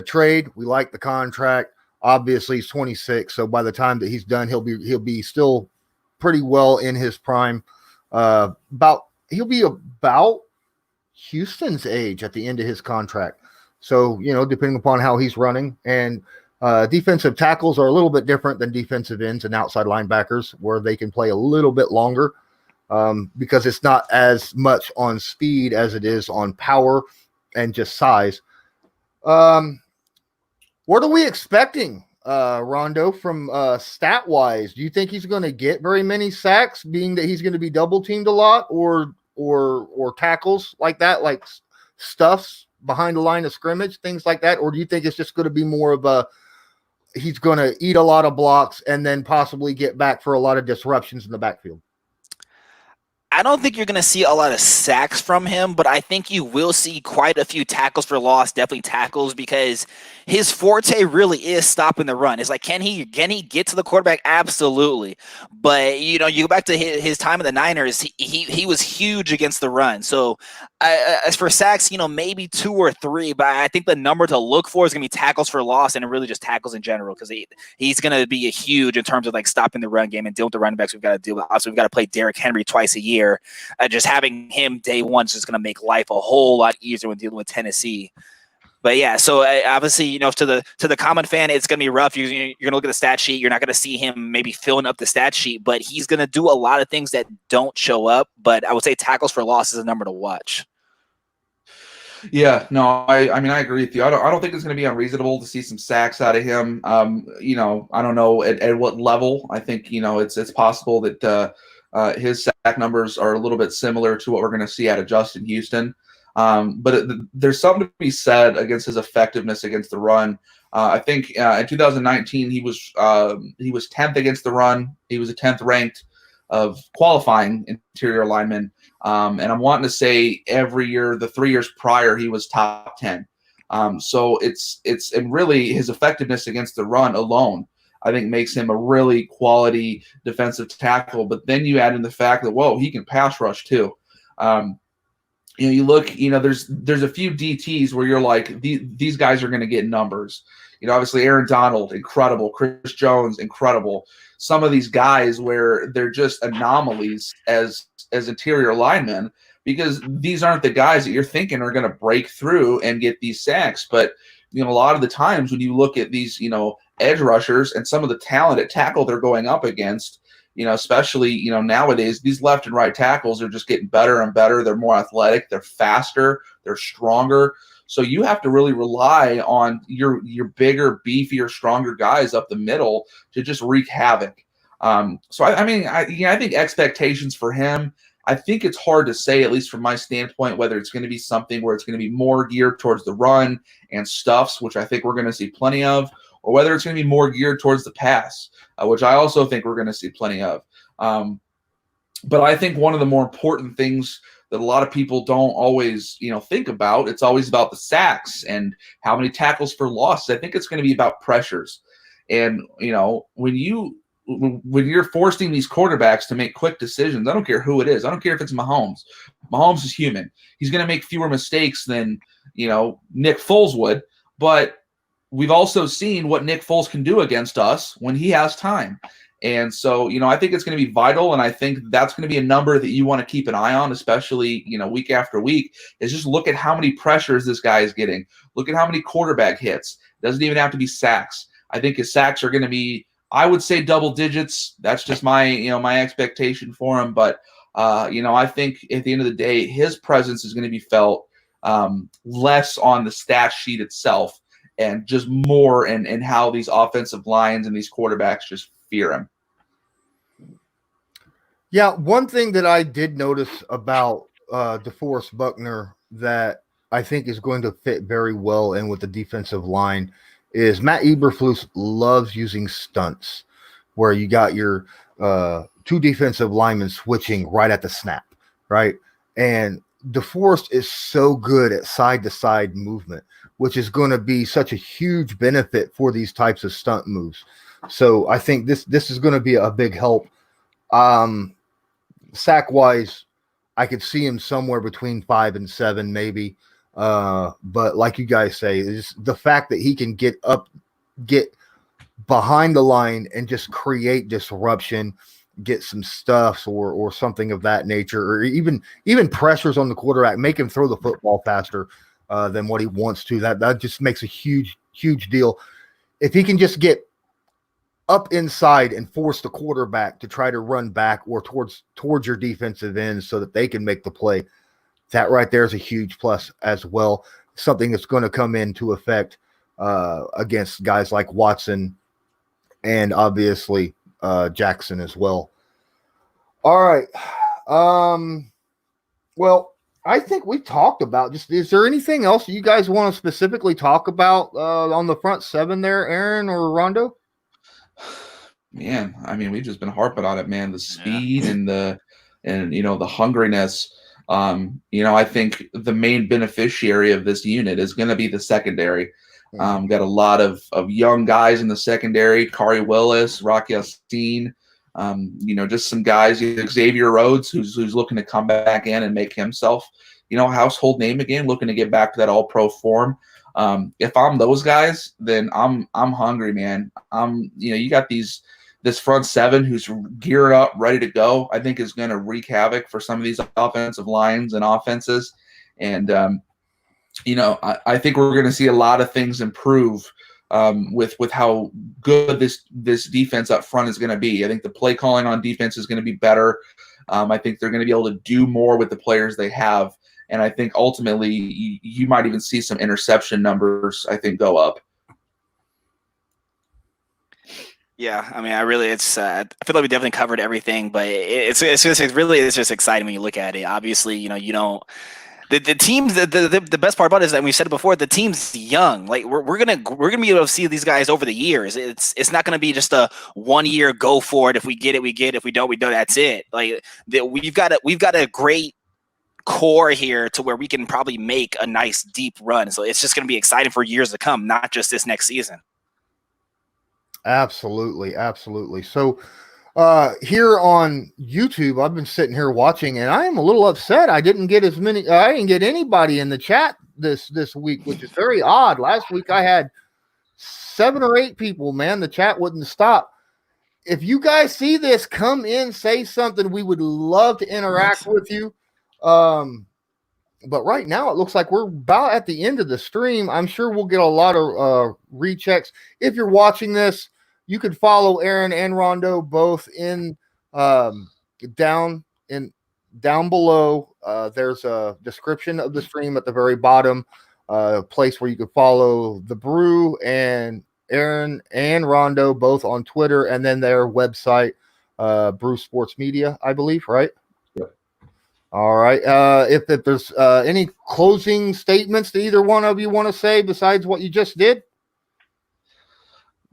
trade. We like the contract. Obviously, he's 26, so by the time that he's done, he'll be still pretty well in his prime. He'll be about Houston's age at the end of his contract. So, depending upon how he's running. And defensive tackles are a little bit different than defensive ends and outside linebackers, where they can play a little bit longer because it's not as much on speed as it is on power and just size. What are we expecting, Rondo, from stat-wise? Do you think he's going to get very many sacks, being that he's going to be double-teamed a lot, or tackles like that, like stuffs behind the line of scrimmage, things like that? Or do you think it's just going to be more of he's going to eat a lot of blocks and then possibly get back for a lot of disruptions in the backfield? I don't think you're going to see a lot of sacks from him, but I think you will see quite a few tackles for loss, definitely tackles, because his forte really is stopping the run. It's like, can he get to the quarterback? Absolutely. But, you go back to his time in the Niners, he was huge against the run. So as for sacks, maybe 2 or 3, but I think the number to look for is going to be tackles for loss and really just tackles in general, because he's going to be a huge in terms of like stopping the run game and dealing with the running backs we've got to deal with. Also, we've got to play Derrick Henry twice a year. Just having him day one is just going to make life a whole lot easier when dealing with Tennessee. But yeah, so obviously, to the common fan, it's going to be rough. You're going to look at the stat sheet. You're not going to see him maybe filling up the stat sheet, but he's going to do a lot of things that don't show up. But I would say tackles for loss is a number to watch. Yeah, no, I agree with you. I don't think it's going to be unreasonable to see some sacks out of him. I don't know at what level. I think it's possible that his sack numbers are a little bit similar to what we're going to see out of Justin Houston. But there's something to be said against his effectiveness against the run. I think in 2019 he was 10th against the run. He was a 10th ranked of qualifying interior linemen. And I'm wanting to say every year, the 3 years prior, he was top 10. So and really his effectiveness against the run alone, I think, makes him a really quality defensive tackle. But then you add in the fact that, he can pass rush too. You look, there's a few DTs where you're like, these guys are going to get numbers. Obviously Aaron Donald, incredible. Chris Jones, incredible. Some of these guys where they're just anomalies as interior linemen, because these aren't the guys that you're thinking are going to break through and get these sacks. But, a lot of the times when you look at these, edge rushers and some of the talent at tackle they're going up against, especially, nowadays, these left and right tackles are just getting better and better. They're more athletic. They're faster. They're stronger. So you have to really rely on your bigger, beefier, stronger guys up the middle to just wreak havoc. So I think expectations for him, I think it's hard to say, at least from my standpoint, whether it's going to be something where it's going to be more geared towards the run and stuffs, which I think we're going to see plenty of, or whether it's going to be more geared towards the pass, which I also think we're going to see plenty of. But I think one of the more important things that a lot of people don't always, think about, it's always about the sacks and how many tackles for loss. I think it's going to be about pressures. And, when you're forcing these quarterbacks to make quick decisions, I don't care who it is. I don't care if it's Mahomes. Mahomes is human. He's going to make fewer mistakes than, Nick Foles would. But we've also seen what Nick Foles can do against us when he has time. And so, I think it's going to be vital, and I think that's going to be a number that you want to keep an eye on, especially, week after week, is just look at how many pressures this guy is getting. Look at how many quarterback hits. It doesn't even have to be sacks. I think his sacks are going to be, I would say, double digits. That's just my, my expectation for him. But, I think at the end of the day, his presence is going to be felt less on the stat sheet itself and just more in how these offensive lines and these quarterbacks just fear him. Yeah, one thing that I did notice about Deforest Buckner that I think is going to fit very well in with the defensive line is Matt Eberflus loves using stunts, where you got your two defensive linemen switching right at the snap, right? And Deforest is so good at side-to-side movement, which is going to be such a huge benefit for these types of stunt moves. So I think this is going to be a big help. Sack-wise, I could see him somewhere between 5 and 7 maybe. But like you guys say, it's the fact that he can get behind the line and just create disruption, get some stuffs or something of that nature, or even pressures on the quarterback, make him throw the football faster than what he wants to. That just makes a huge deal. If he can just get up inside and force the quarterback to try to run back or towards your defensive end so that they can make the play, that right there is a huge plus as well. Something that's going to come into effect against guys like Watson and obviously Jackson as well. All right. Well, I think we talked about is there anything else you guys want to specifically talk about on the front seven there, Aaron or Rondo? Man, I mean, we've just been harping on it, man. The speed and the and the hungriness. I think the main beneficiary of this unit is going to be the secondary. Got a lot of young guys in the secondary: Kari Willis, Rocky Austin. Just some guys. Xavier Rhodes, who's looking to come back in and make himself, a household name again, looking to get back to that All-Pro form. If I'm those guys, then I'm hungry, man. You got this front seven who's geared up, ready to go. I think is going to wreak havoc for some of these offensive lines and offenses. And I think we're going to see a lot of things improve with how good this defense up front is going to be. I think the play calling on defense is going to be better. I think they're going to be able to do more with the players they have. And I think ultimately you might even see some interception numbers, I think, go up. Yeah, I mean, I feel like we definitely covered everything, but it's just exciting when you look at it. Obviously, you don't. The teams, the best part about it is that we've said it before. The team's young. Like we're gonna be able to see these guys over the years. It's not gonna be just a 1 year go for it. If we get it, we get it. If we don't, we don't. That's it. Like we've got a great core here to where we can probably make a nice deep run. So it's just gonna be exciting for years to come, not just this next season. Absolutely. So here on YouTube, I've been sitting here watching, and I am a little upset. I didn't get anybody in the chat this week, which is very odd. Last week I had 7 or 8 people, man. The chat wouldn't stop. If you guys see this, come in, say something. We would love to interact with you. But right now it looks like we're about at the end of the stream. I'm sure we'll get a lot of rechecks. If you're watching this, you can follow Aaron and Rondo both in down below. There's a description of the stream at the very bottom, place where you can follow the Brew and Aaron and Rondo both on Twitter, and then their website, Brew Sports Media, I believe, right? Yep. All right. If there's any closing statements that either one of you want to say besides what you just did.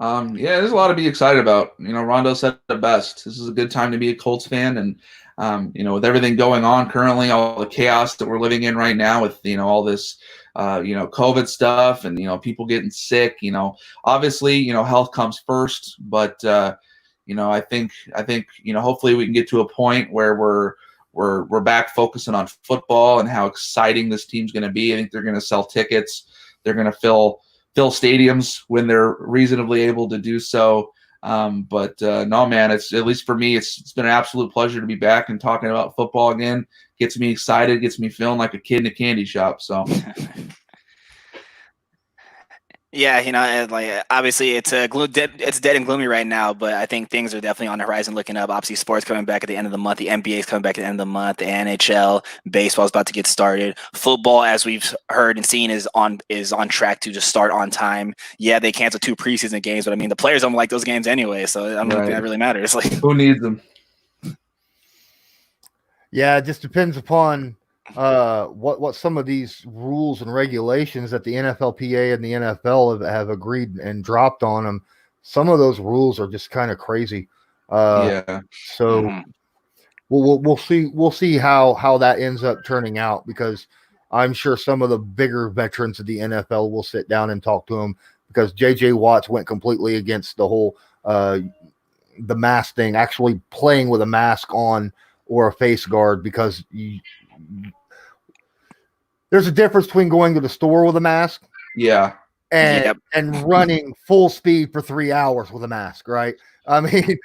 Yeah, there's a lot to be excited about. Rondo said it best. This is a good time to be a Colts fan, and with everything going on currently, all the chaos that we're living in right now with all this COVID stuff and people getting sick. Obviously health comes first, but I think hopefully we can get to a point where we're back focusing on football and how exciting this team's going to be. I think they're going to sell tickets. They're going to fill stadiums when they're reasonably able to do so. No, man, it's, at least for me, it's been an absolute pleasure to be back and talking about football again. Gets me excited, gets me feeling like a kid in a candy shop. So Yeah, like obviously it's dead and gloomy right now, but I think things are definitely on the horizon looking up. Obviously, sports coming back at the end of the month. The NBA is coming back at the end of the month. The NHL, baseball is about to get started. Football, as we've heard and seen, is on track to just start on time. Yeah, they canceled 2 preseason games, but I mean the players don't like those games anyway, so I don't think that really matters. Like, who needs them? Yeah, it just depends upon what some of these rules and regulations that the NFLPA and the NFL have agreed and dropped on them. Some of those rules are just kind of crazy. Yeah. So we'll see how that ends up turning out, because I'm sure some of the bigger veterans of the NFL will sit down and talk to them, because JJ Watts went completely against the whole the mask thing, actually playing with a mask on or a face guard, because there's a difference between going to the store with a mask, and running full speed for 3 hours with a mask, right? I mean,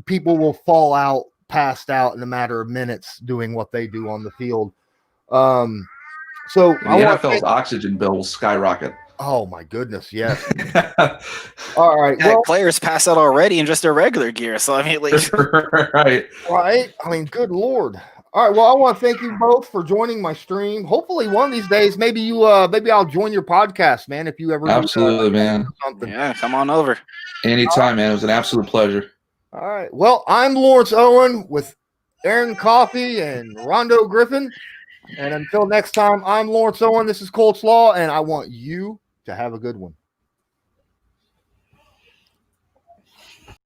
people will fall out, passed out in a matter of minutes doing what they do on the field. So the NFL's oxygen bill will skyrocket. Oh my goodness, yes. All right, well, players pass out already in just their regular gear. So I mean, like, right. I mean, good Lord. All right, well, I want to thank you both for joining my stream. Hopefully, one of these days, maybe I'll join your podcast, man. If you ever absolutely, man. Something. Yeah, come on over anytime, man. It was an absolute pleasure. All right. Well, I'm Lawrence Owen with Aaron Coffey and Rondo Griffin, and until next time, I'm Lawrence Owen. This is Colts Law, and I want you to have a good one.